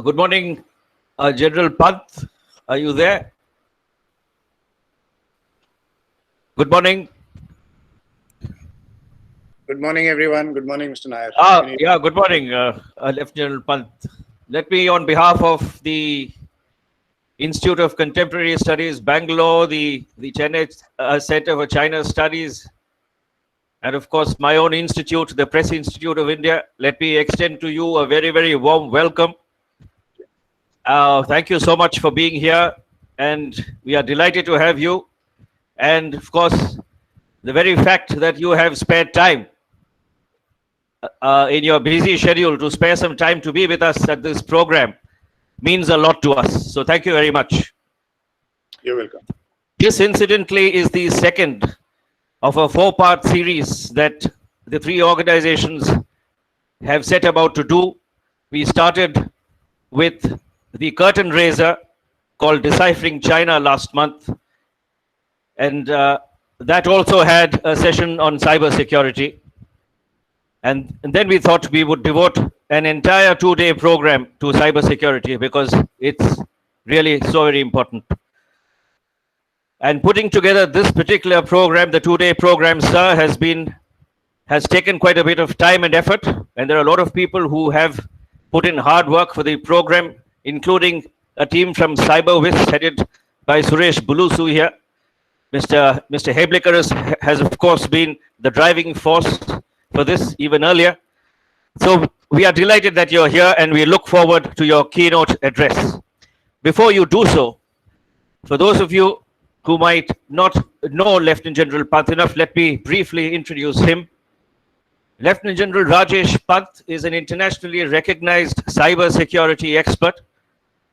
Good morning, General Pant. Are you there? Good morning. Good morning, everyone. Good morning, Mr. Nair. Yeah, good morning, Lieutenant General Pant. Let me, on behalf of the Institute of Contemporary Studies, Bangalore, the Chennai Center for China Studies, and of course my own institute, the Press Institute of India, let me extend to you a very, very warm welcome. Thank you so much for being here, and we are delighted to have you. And of course, the very fact that you have spared time in your busy schedule to spare some time to be with us at this program means a lot to us. So thank you very much. You're welcome. This, incidentally, is the second of a four-part series that the three organizations have set about to do. We started with the curtain raiser called Deciphering China last month, and that also had a session on cybersecurity. And then we thought we would devote an entire two-day program to cybersecurity because it's really so very important. And putting together this particular program, the two-day program, sir, has taken quite a bit of time and effort. And there are a lot of people who have put in hard work for the program, including a team from CyberWiz headed by Suresh Bulusu here. Mr. Heblikar has, of course, been the driving force for this even earlier. So we are delighted that you're here and we look forward to your keynote address. Before you do so, for those of you who might not know Lieutenant General Pant enough, let me briefly introduce him. Lieutenant General Rajesh Pant is an internationally recognized cybersecurity expert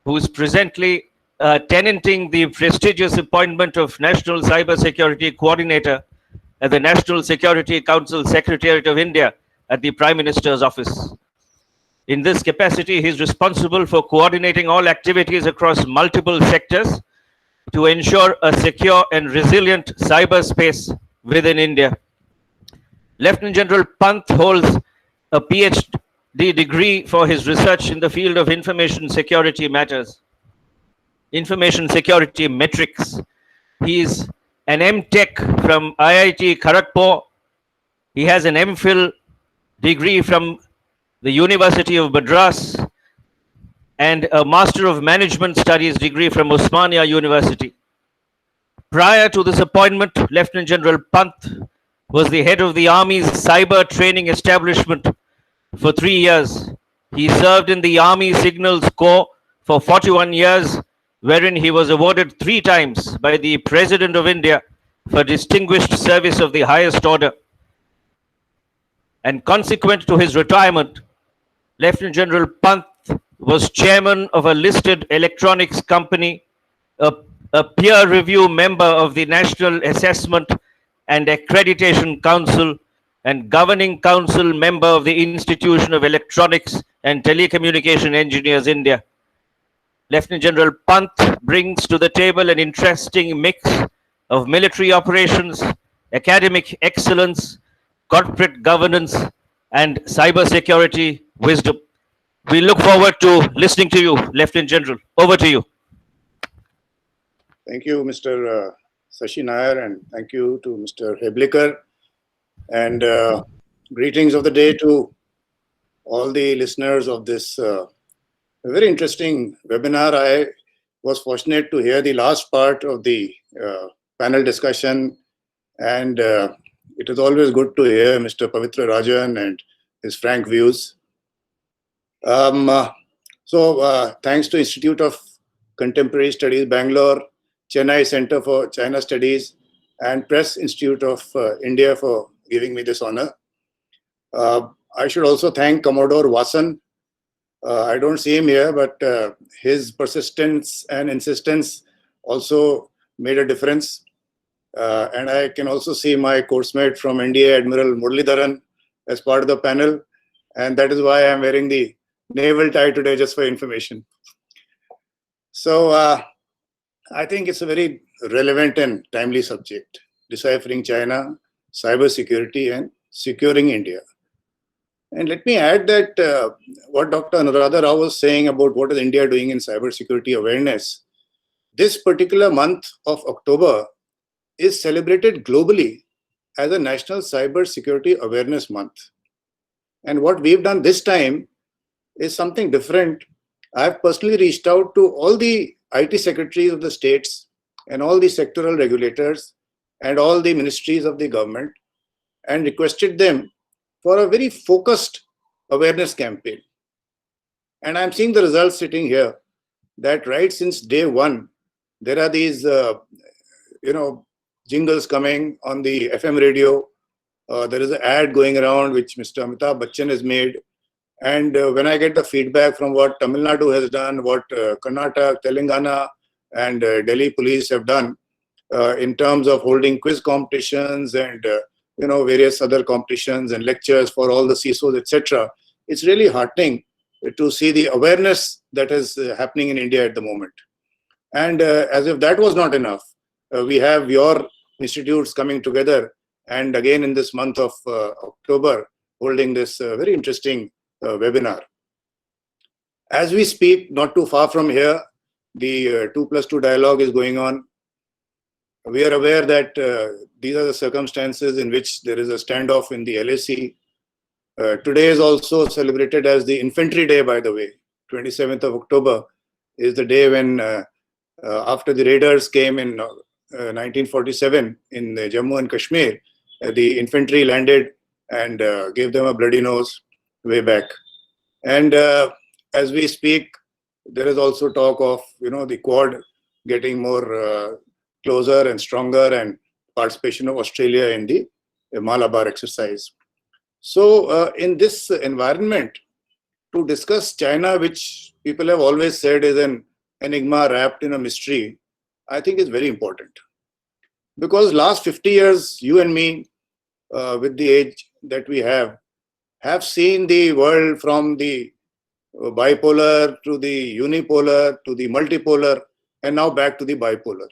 who is presently tenanting the prestigious appointment of National Cybersecurity Coordinator at the National Security Council Secretariat of India at the Prime Minister's office. In this capacity, he is responsible for coordinating all activities across multiple sectors to ensure a secure and resilient cyberspace within India. Lieutenant General Pant holds a PhD degree for his research in the field of information security matters, information security metrics. He is an M.Tech from IIT Kharagpur. He has an MPhil degree from the University of Madras and a Master of Management Studies degree from Osmania University. Prior to this appointment, Lieutenant General Pant was the head of the Army's cyber training establishment for 3 years. He served in the Army Signals Corps for 41 years, wherein he was awarded 3 times by the President of India for distinguished service of the highest order. And consequent to his retirement, Lieutenant General Pant was chairman of a listed electronics company, a peer review member of the National Assessment and Accreditation Council, and governing council member of the Institution of Electronics and Telecommunication Engineers, India. Lieutenant General Pant brings to the table an interesting mix of military operations, academic excellence, corporate governance, and cybersecurity wisdom. We look forward to listening to you, Lieutenant General. Over to you. Thank you, Mr. Sashi Nair, and thank you to Mr. Heblikar. And greetings of the day to all the listeners of this very interesting webinar. I was fortunate to hear the last part of the panel discussion, and it is always good to hear Mr. Pavitra Rajan and his frank views. So thanks to Institute of Contemporary Studies, Bangalore, Chennai Center for China Studies, and Press Institute of India for giving me this honor. I should also thank Commodore Vasan. I don't see him here, but his persistence and insistence also made a difference. And I can also see my course mate from NDA, Admiral Muralidharan, as part of the panel. And that is why I'm wearing the naval tie today, just for information. So I think it's a very relevant and timely subject: deciphering China, cybersecurity, and securing India. And let me add that what Dr. Anuradha Rao was saying about what is India doing in cybersecurity awareness, this particular month of October is celebrated globally as a National Cybersecurity Awareness Month. And what we've done this time is something different. I've personally reached out to all the IT secretaries of the states and all the sectoral regulators and all the ministries of the government and requested them for a very focused awareness campaign. And I'm seeing the results sitting here that right since day one, there are these, jingles coming on the FM radio. There is an ad going around which Mr. Amitabh Bachchan has made. And when I get the feedback from what Tamil Nadu has done, what Karnataka, Telangana, and Delhi police have done in terms of holding quiz competitions and various other competitions and lectures for all the CISOs, etc., it's really heartening to see the awareness that is happening in India at the moment. And as if that was not enough, we have your institutes coming together and again in this month of October holding this very interesting webinar. As we speak, not too far from here, the 2+2 dialogue is going on. We are aware that these are the circumstances in which there is a standoff in the LAC. Today is also celebrated as the Infantry Day, by the way. 27th of October is the day when, after the raiders came in 1947 in Jammu and Kashmir, the infantry landed and gave them a bloody nose way back. And as we speak, there is also talk of the Quad getting more closer and stronger, and participation of Australia in the Malabar exercise. So in this environment, to discuss China, which people have always said is an enigma wrapped in a mystery, I think is very important. Because last 50 years, you and me, with the age that we have seen the world from the bipolar to the unipolar to the multipolar and now back to the bipolar.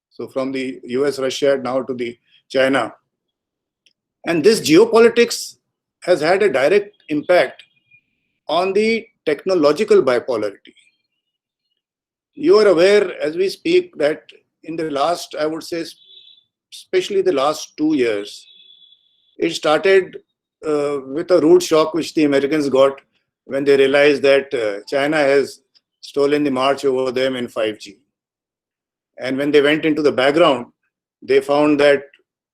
So from the US, Russia, now to the China. And this geopolitics has had a direct impact on the technological bipolarity. You are aware as we speak that in the last, I would say, especially the last 2 years, it started with a rude shock which the Americans got when they realized that China has stolen the march over them in 5G. And when they went into the background, they found that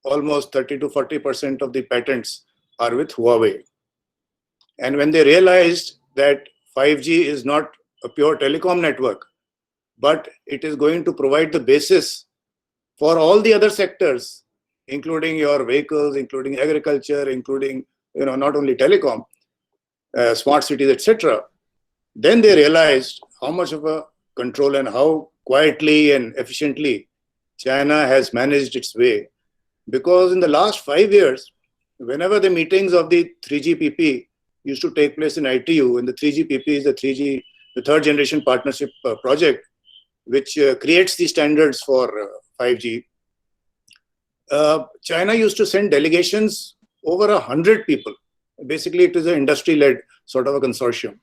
almost 30 to 40% of the patents are with Huawei. And when they realized that 5G is not a pure telecom network, but it is going to provide the basis for all the other sectors, including your vehicles, including agriculture, including not only telecom, smart cities, etc., then they realized how much of a control and how quietly and efficiently China has managed its way. Because in the last 5 years, whenever the meetings of the 3GPP used to take place in ITU, and the 3GPP is the third generation partnership project, which creates the standards for 5G. China used to send delegations over 100 people. Basically, it is an industry-led sort of a consortium.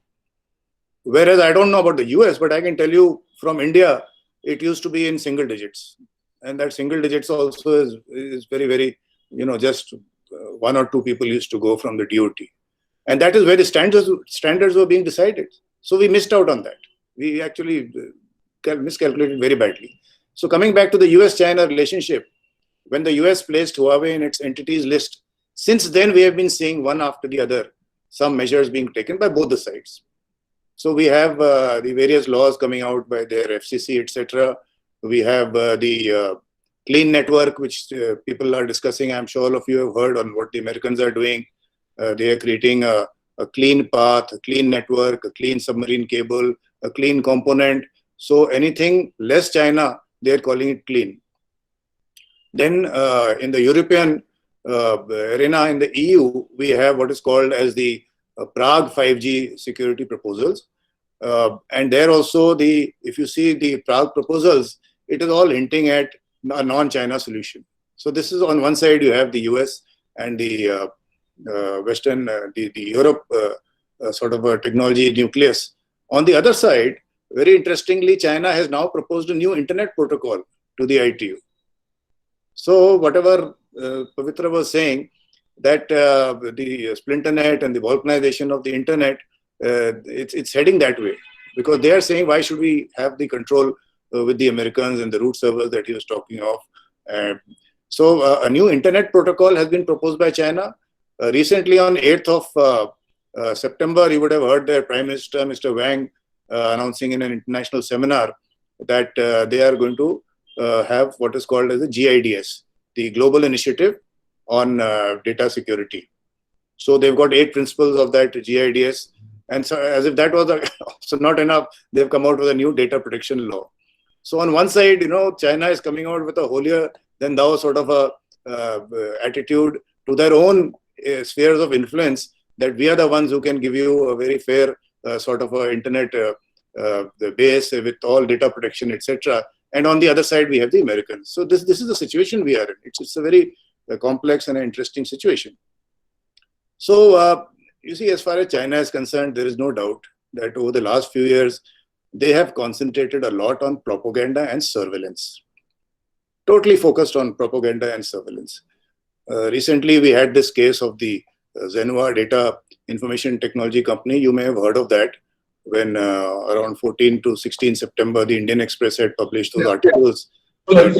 Whereas I don't know about the US, but I can tell you from India, it used to be in single digits. And that single digits also is very, very, just 1 or 2 people used to go from the DOT. And that is where the standards were being decided. So we missed out on that. We actually miscalculated very badly. So coming back to the US-China relationship, when the US placed Huawei in its entities list, since then we have been seeing one after the other, some measures being taken by both the sides. So we have the various laws coming out by their FCC, etc. We have the clean network, which people are discussing. I'm sure all of you have heard on what the Americans are doing. They are creating a clean path, a clean network, a clean submarine cable, a clean component. So anything less China, they're calling it clean. Then in the European arena, in the EU, we have what is called as the Prague 5G security proposals. And there also, if you see the Prague proposals, it is all hinting at a non-China solution. So this is on one side, you have the US and the Western, the Europe sort of a technology nucleus. On the other side, very interestingly, China has now proposed a new internet protocol to the ITU. So whatever Pavitra was saying, that the splinternet and the balkanization of the internet, it's heading that way, because they are saying, why should we have the control with the Americans and the root servers that he was talking of. So a new internet protocol has been proposed by China. Recently on 8th of September, you would have heard their Prime Minister, Mr. Wang, announcing in an international seminar that they are going to have what is called as the GIDS, the Global Initiative on Data Security. So they've got 8 principles of that GIDS. And so as if that was so not enough, they've come out with a new data protection law. So on one side, China is coming out with a holier than thou sort of a attitude to their own spheres of influence, that we are the ones who can give you a very fair sort of a internet base with all data protection, etc. And on the other side, we have the Americans. So this is the situation we are in. It's a very complex and interesting situation. So you see, as far as China is concerned, there is no doubt that over the last few years, they have concentrated a lot on propaganda and surveillance. Totally focused on propaganda and surveillance. Recently, we had this case of the Zenhua Data Information Technology Company. You may have heard of that, when around 14 to 16 September, the Indian Express had published those articles. I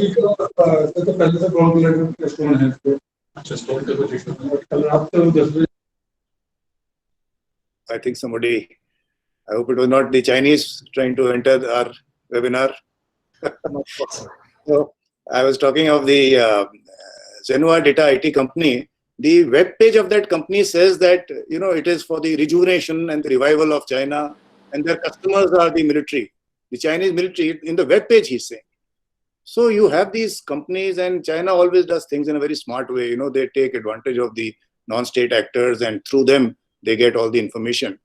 think somebody, I hope it was not the Chinese trying to enter our webinar. So I was talking of the Zenhua Data IT company. The web page of that company says that, it is for the rejuvenation and the revival of China, and their customers are the military, the Chinese military. In the web page, he's saying. So you have these companies, and China always does things in a very smart way. They take advantage of the non-state actors, and through them, they get all the information.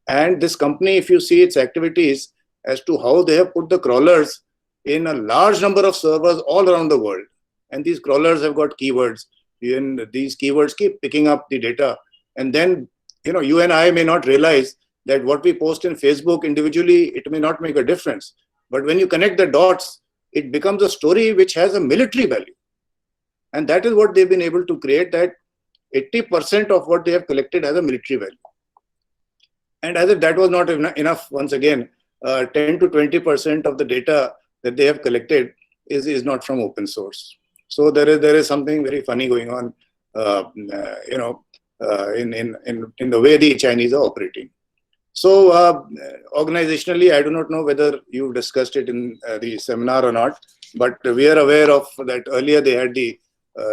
And this company, if you see its activities as to how they have put the crawlers in a large number of servers all around the world. And these crawlers have got keywords. And these keywords keep picking up the data. And then, you and I may not realize that what we post in Facebook individually, it may not make a difference. But when you connect the dots, it becomes a story which has a military value. And that is what they've been able to create, that 80% of what they have collected has a military value. And as if that was not enough, once again, 10 to 20% of the data that they have collected is not from open source. So there is something very funny going on, in the way the Chinese are operating. So organizationally, I do not know whether you've discussed it in the seminar or not, but we are aware of that earlier they had the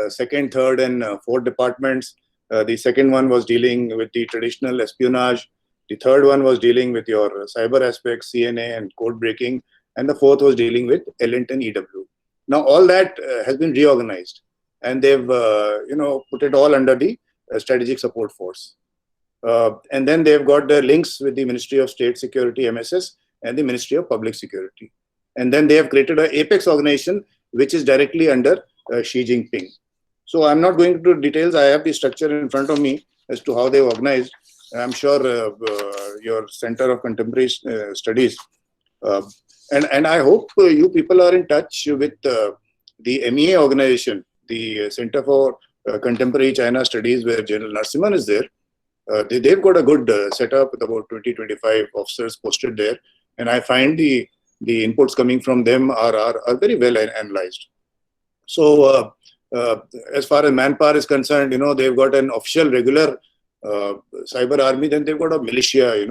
second, third, and fourth departments. The second one was dealing with the traditional espionage. The third one was dealing with your cyber aspects, CNA and code breaking. And the fourth was dealing with LNT and EW. Now, all that has been reorganized, and they've, put it all under the Strategic Support Force. And then they've got the links with the Ministry of State Security, MSS, and the Ministry of Public Security. And then they have created an apex organization, which is directly under Xi Jinping. So I'm not going into details. I have the structure in front of me as to how they organized. I'm sure your Center of Contemporary Studies, and I hope you people are in touch with the MEA organization, the Center for Contemporary China Studies, where General Narasimhan is there. They've got a good setup with about 20-25 officers posted there. And I find the inputs coming from them are very well analyzed. So as far as manpower is concerned, they've got an official regular cyber army, then they've got a militia, a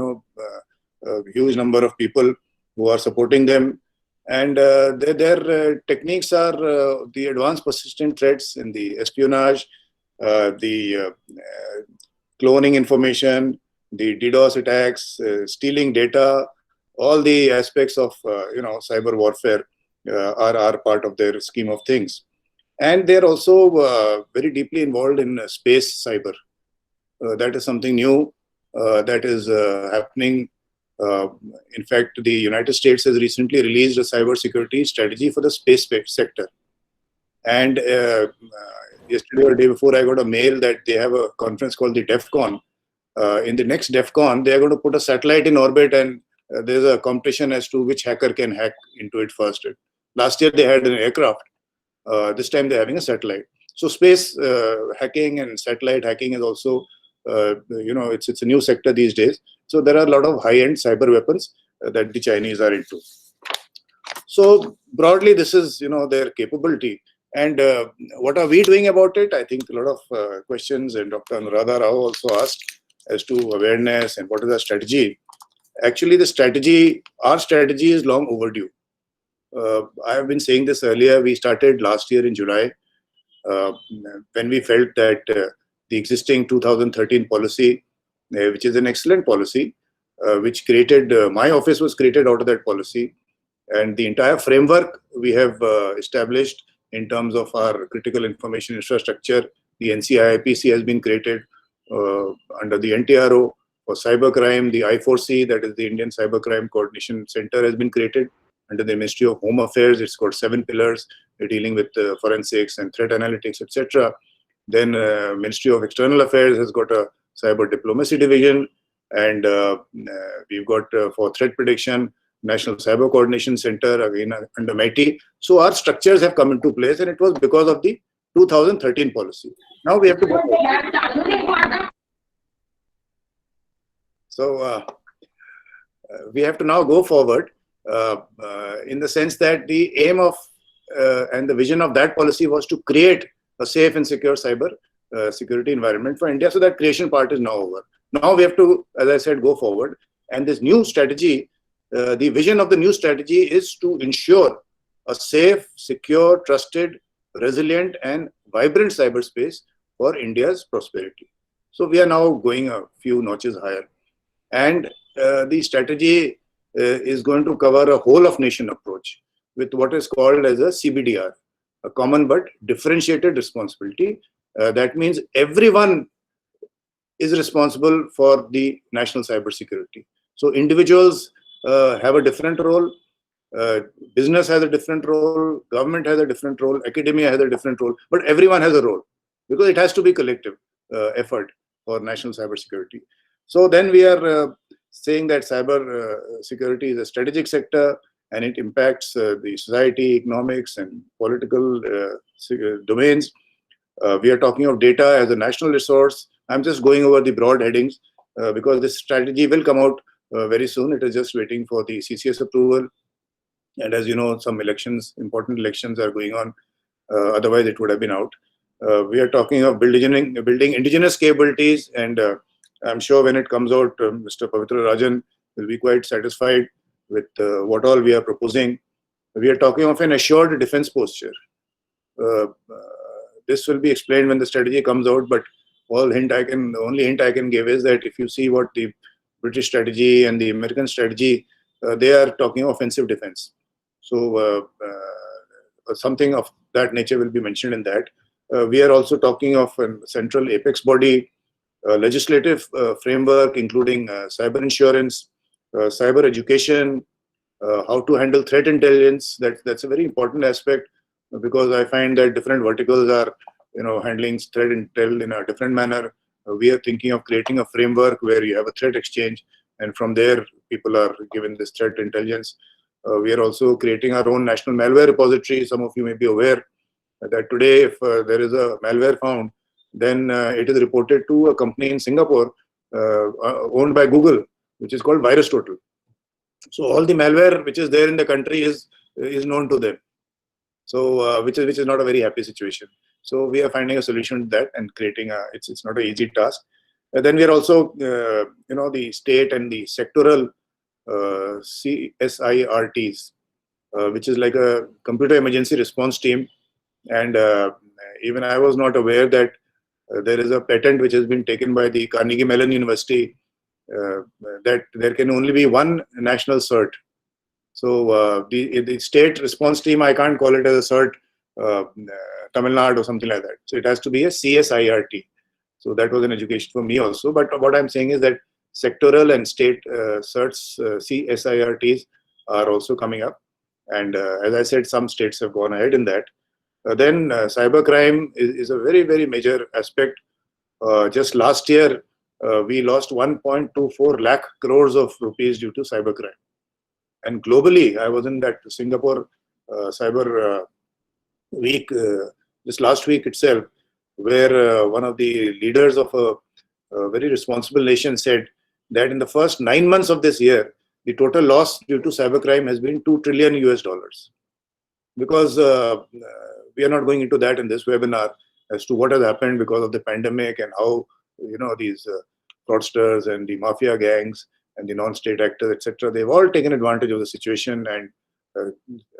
huge number of people who are supporting them. And their techniques are the advanced persistent threats in the espionage, the cloning information, the DDoS attacks, stealing data, all the aspects of cyber warfare are part of their scheme of things. And they're also very deeply involved in space cyber. That is something new that is happening. In fact, the United States has recently released a cybersecurity strategy for the space sector. And yesterday or day before, I got a mail that they have a conference called the DEFCON. In the next DEFCON, they are going to put a satellite in orbit, and there's a competition as to which hacker can hack into it first. Last year they had an aircraft. This time they're having a satellite. So space hacking and satellite hacking is also, it's a new sector these days. So there are a lot of high-end cyber weapons that the Chinese are into. So broadly, this is their capability. And what are we doing about it? I think a lot of questions, and Dr. Anuradha Rao also asked as to awareness and what is our strategy. Actually, our strategy is long overdue. I have been saying this earlier. We started last year in July when we felt that the existing 2013 policy, which is an excellent policy, which created, my office was created out of that policy. And the entire framework we have established in terms of our critical information infrastructure. The NCIIPC has been created under the NTRO. For cybercrime, the I4C, that is the Indian Cybercrime Coordination Center, has been created under the Ministry of Home Affairs. It's got 7 pillars dealing with forensics and threat analytics, etc. Then Ministry of External Affairs has got a cyber diplomacy division, and we've got for threat prediction, National Cyber Coordination Center, again under MIT. So our structures have come into place, and it was because of the 2013 policy. Now we have to go forward. So we have to now go forward in the sense that the aim of and the vision of that policy was to create a safe and secure cyber security environment for India. So that creation part is now over. Now we have to, as I said, go forward. And this new strategy, the vision of the new strategy is to ensure a safe, secure, trusted, resilient, and vibrant cyberspace for India's prosperity. So we are now going a few notches higher. And the strategy is going to cover a whole of nation approach with what is called as a CBDR, a common but differentiated responsibility. That means everyone is responsible for the national cybersecurity. So individuals have a different role, business has a different role, government has a different role, academia has a different role, but everyone has a role because it has to be collective effort for national cybersecurity. So then we are saying that cyber security is a strategic sector and it impacts the society, economics, and political domains. We are talking of data as a national resource. I'm just going over the broad headings because this strategy will come out very soon. It is just waiting for the CCS approval. And as you know, some elections, important elections are going on. Otherwise, it would have been out. We are talking of building indigenous capabilities, and I'm sure when it comes out, Mr. Pavitra Rajan will be quite satisfied with what all we are proposing. We are talking of an assured defense posture. This will be explained when the strategy comes out, but the only hint I can give is that if you see what the British strategy and the American strategy, they are talking of offensive defense. So something of that nature will be mentioned in that. We are also talking of a central apex body, legislative framework, including cyber insurance, cyber education, how to handle threat intelligence. That's a very important aspect because I find that different verticals are, handling threat intel in a different manner. We are thinking of creating a framework where you have a threat exchange, and from there people are given this threat intelligence. We are also creating our own national malware repository. Some of you may be aware that today, if there is a malware found, then it is reported to a company in Singapore owned by Google, which is called VirusTotal. So all the malware which is there in the country is known to them. So which is not a very happy situation. So we are finding a solution to that and creating it's not an easy task. Then we are also the state and the sectoral CSIRTs, which is like a computer emergency response team. And even I was not aware that there is a patent which has been taken by the Carnegie Mellon University that there can only be one national CERT. So the state response team, I can't call it as a CERT Tamil Nadu or something like that. So it has to be a CSIRT. So that was an education for me also. But what I'm saying is that sectoral and state CERTs, CSIRTs are also coming up. And as I said, some states have gone ahead in that. Then cybercrime is a very, very major aspect. Just last year, we lost 1.24 lakh crores of rupees due to cybercrime. And globally, I was in that Singapore cyber week just last week itself, where one of the leaders of a very responsible nation said that in the first 9 months of this year, the total loss due to cybercrime has been $2 trillion US. Because we are not going into that in this webinar as to what has happened because of the pandemic and how these fraudsters and the mafia gangs and the non-state actors, etc., they've all taken advantage of the situation, and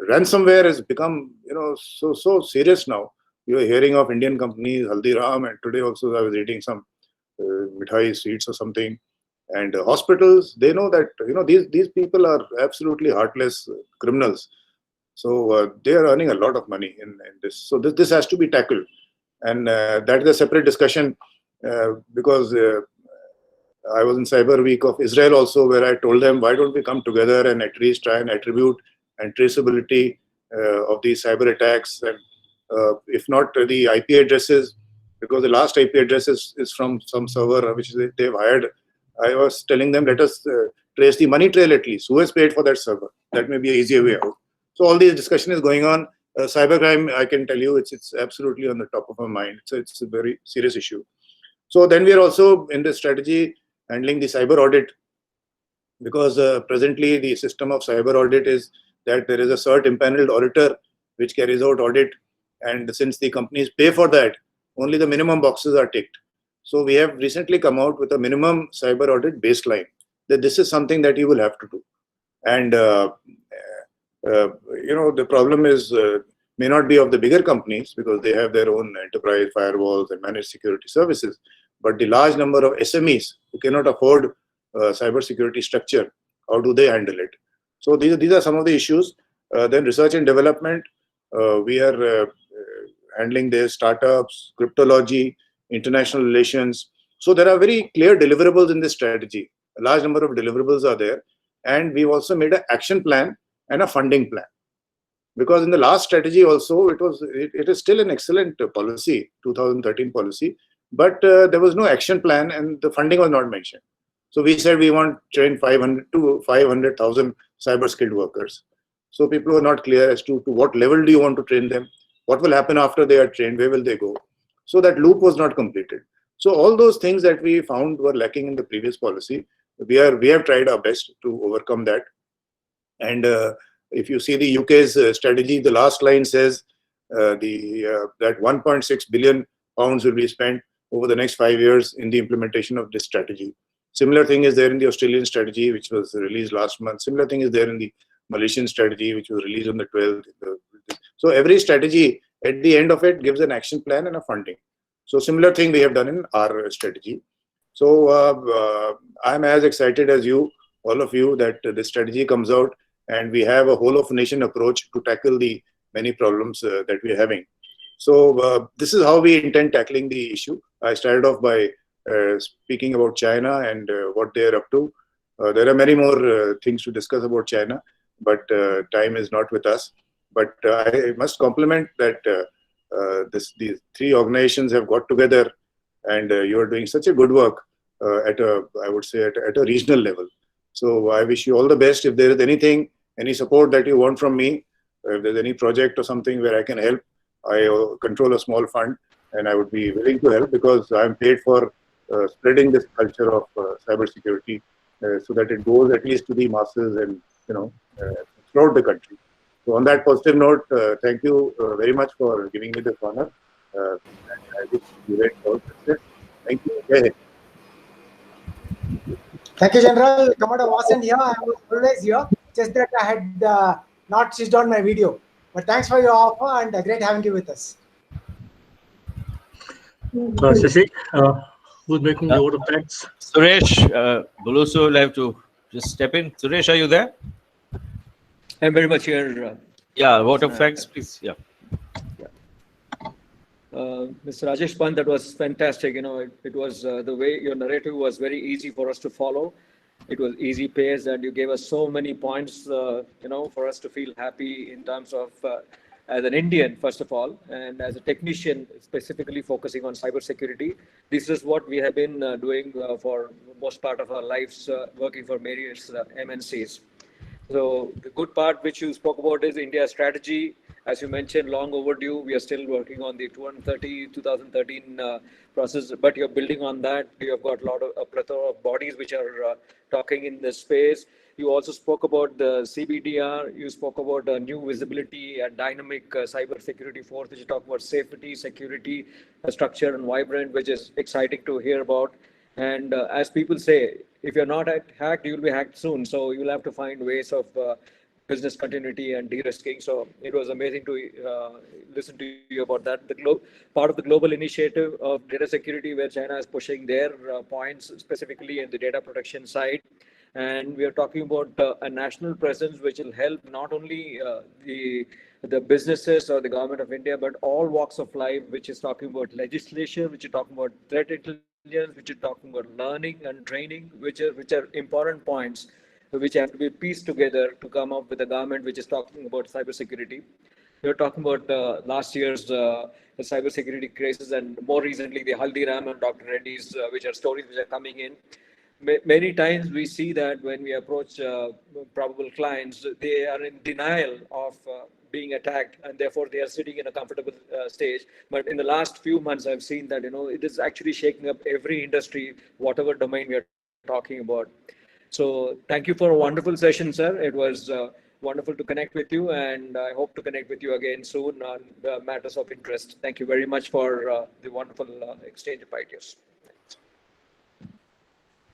ransomware has become so serious now. You are hearing of Indian companies, Haldiram, and today also I was reading some mithai sweets or something. And hospitals, they know that these people are absolutely heartless criminals. So they are earning a lot of money in this. So this has to be tackled, and that is a separate discussion because I was in Cyber Week of Israel also, where I told them, why don't we come together and at least try and attribute and traceability of these cyber attacks, and if not the IP addresses, because the last IP address is from some server which they've hired. I was telling them, let us trace the money trail at least. Who has paid for that server? That may be an easier way out. So all this discussion is going on. Cybercrime, I can tell you, it's absolutely on the top of our mind. It's a very serious issue. So then we are also in the strategy handling the cyber audit, because presently the system of cyber audit is that there is a cert impaneled auditor which carries out audit, and since the companies pay for that, only the minimum boxes are ticked. So we have recently come out with a minimum cyber audit baseline, that this is something that you will have to do. And the problem is may not be of the bigger companies because they have their own enterprise firewalls and managed security services, but the large number of SMEs who cannot afford cyber security structure, how do they handle it? So these are some of the issues. Then research and development, we are handling their startups, cryptology, international relations. So there are very clear deliverables in this strategy. A large number of deliverables are there, and we've also made an action plan and a funding plan. Because in the last strategy also, it is still an excellent policy, 2013 policy, but there was no action plan and the funding was not mentioned. So we said we want to train 500 to 500,000 cyber skilled workers. So people were not clear as to what level do you want to train them, what will happen after they are trained, where will they go. So that loop was not completed. So all those things that we found were lacking in the previous policy, we have tried our best to overcome that. And if you see the UK's strategy, the last line says that 1.6 billion pounds will be spent over the next 5 years in the implementation of this strategy. Similar thing is there in the Australian strategy, which was released last month. Similar thing is there in the Malaysian strategy, which was released on the 12th. So every strategy, at the end of it, gives an action plan and a funding. So similar thing we have done in our strategy. So I'm as excited as you, all of you, that this strategy comes out and we have a whole of nation approach to tackle the many problems that we're having. So this is how we intend tackling the issue. I started off by speaking about China and what they're up to. There are many more things to discuss about China, but time is not with us. But I must compliment that these three organizations have got together, and you are doing such a good work at a regional level. So I wish you all the best. If there is anything, any support that you want from me, if there's any project or something where I can help, I control a small fund and I would be willing to help, because I'm paid for spreading this culture of cybersecurity so that it goes at least to the masses and throughout the country. So on that positive note, thank you very much for giving me this honor. And I wish you great success. Thank you. Jai Hind. Thank you, General. Commander wasn't here. I was always here. Just that I had not switched on my video. But thanks for your offer and great having you with us. Shashi, who's making the vote of thanks? Suresh Bulusu will have to just step in. Suresh, are you there? I'm very much here. Yeah, vote of thanks, please. Yeah. Mr. Rajesh Pant, that was fantastic. It was the way your narrative was very easy for us to follow. It was easy pace, and you gave us so many points, for us to feel happy in terms of as an Indian, first of all, and as a technician, specifically focusing on cybersecurity. This is what we have been doing for most part of our lives, working for various MNCs. So the good part which you spoke about is India's strategy. As you mentioned, long overdue. We are still working on the 2013 process, but you're building on that. You have got a lot of a plethora of bodies which are talking in this space. You also spoke about the CBDR. You spoke about new visibility and dynamic cyber security force, which is talking about safety, security, structure, and vibrant, which is exciting to hear about. And as people say, if you're not hacked, you'll be hacked soon. So you'll have to find ways of business continuity and de-risking. So it was amazing to listen to you about that. Part of the global initiative of data security, where China is pushing their points specifically in the data protection side. And we are talking about a national presence which will help not only the businesses or the government of India, but all walks of life, which is talking about legislation, which is talking about threat intelligence, which is talking about learning and training, which are important points which have to be pieced together to come up with a government which is talking about cybersecurity. You're talking about last year's the cybersecurity crisis, and more recently the Haldiram and Dr. Reddy's, which are stories which are coming in. Many times we see that when we approach probable clients, they are in denial of being attacked, and therefore they are sitting in a comfortable stage. But in the last few months, I've seen that it is actually shaking up every industry, whatever domain we are talking about. So thank you for a wonderful session, sir. It was wonderful to connect with you, and I hope to connect with you again soon on matters of interest. Thank you very much for the wonderful exchange of ideas.